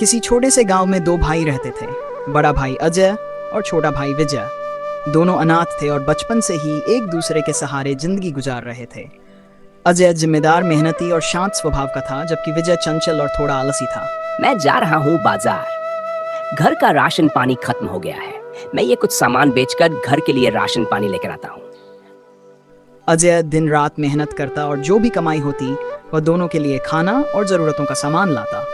किसी छोटे से गांव में दो भाई रहते थे। बड़ा भाई अजय और छोटा भाई विजय। दोनों अनाथ थे और बचपन से ही एक दूसरे के सहारे जिंदगी गुजार रहे थे। अजय जिम्मेदार, मेहनती और शांत स्वभाव का था, जबकि विजय चंचल और थोड़ा आलसी था। मैं जा रहा हूँ बाजार। घर का राशन पानी खत्म हो गया है। मैं ये कुछ सामान बेचकर घर के लिए राशन पानी लेकर आता हूँ। अजय दिन रात मेहनत करता और जो भी कमाई होती वह दोनों के लिए खाना और जरूरतों का सामान लाता।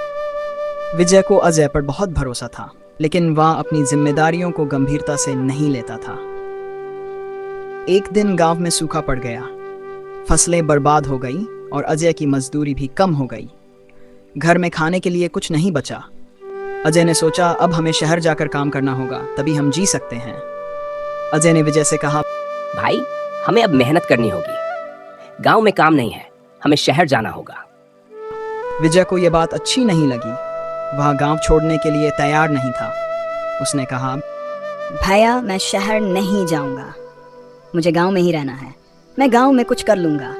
विजय को अजय पर बहुत भरोसा था, लेकिन वह अपनी जिम्मेदारियों को गंभीरता से नहीं लेता था। एक दिन गांव में सूखा पड़ गया, फसलें बर्बाद हो गई और अजय की मजदूरी भी कम हो गई। घर में खाने के लिए कुछ नहीं बचा। अजय ने सोचा, अब हमें शहर जाकर काम करना होगा, तभी हम जी सकते हैं। अजय ने विजय से कहा, भाई, हमें अब मेहनत करनी होगी। गांव में काम नहीं है, हमें शहर जाना होगा। विजय को यह बात अच्छी नहीं लगी। वह गांव छोड़ने के लिए तैयार नहीं था। उसने कहा, भैया, मैं शहर नहीं जाऊंगा। मुझे गांव में ही रहना है। मैं गांव में कुछ कर लूंगा,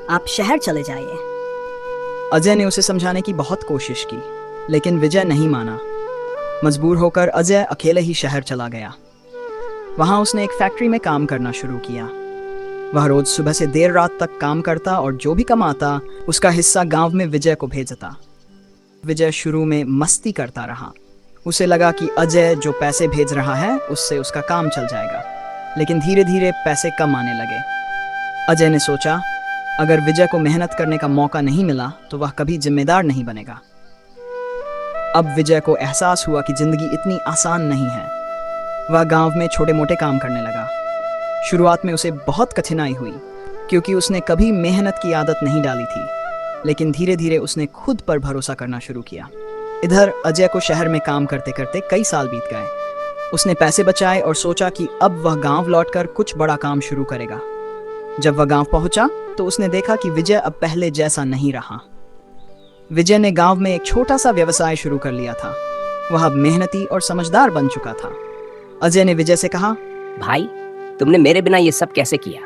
आप शहर चले जाइए। अजय ने उसे समझाने की बहुत कोशिश की, लेकिन विजय नहीं माना। मजबूर होकर अजय अकेले ही शहर चला गया। वहां उसने एक फैक्ट्री में काम करना शुरू किया। वह रोज सुबह से देर रात तक काम करता और जो भी कमाता उसका हिस्सा गांव में विजय को भेजता। विजय शुरू में मस्ती करता रहा। उसे लगा कि अजय जो पैसे भेज रहा है उससे उसका काम चल जाएगा, लेकिन धीरे धीरे पैसे कम आने लगे। अजय ने सोचा, अगर विजय को मेहनत करने का मौका नहीं मिला तो वह कभी जिम्मेदार नहीं बनेगा। अब विजय को एहसास हुआ कि जिंदगी इतनी आसान नहीं है। वह गांव में छोटे मोटे काम करने लगा। शुरुआत में उसे बहुत कठिनाई हुई, क्योंकि उसने कभी मेहनत की आदत नहीं डाली थी, लेकिन धीरे धीरे उसने खुद पर भरोसा करना शुरू किया। इधर अजय को शहर में काम करते करते कई साल बीत गए। उसने पैसे बचाए और सोचा कि अब वह गांव लौटकर कुछ बड़ा काम शुरू करेगा। जब वह गांव पहुंचा तो उसने देखा कि विजय अब पहले जैसा नहीं रहा। विजय ने गांव में एक छोटा सा व्यवसाय शुरू कर लिया था। वह अब मेहनती और समझदार बन चुका था। अजय ने विजय से कहा, भाई, तुमने मेरे बिना ये सब कैसे किया?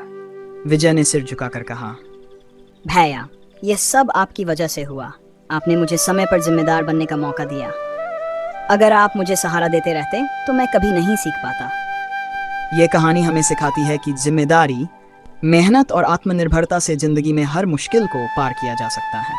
विजय ने सिर झुकाकर कहा, भैया, ये सब आपकी वजह से हुआ। आपने मुझे समय पर जिम्मेदार बनने का मौका दिया। अगर आप मुझे सहारा देते रहते तो मैं कभी नहीं सीख पाता। यह कहानी हमें सिखाती है कि जिम्मेदारी, मेहनत और आत्मनिर्भरता से जिंदगी में हर मुश्किल को पार किया जा सकता है।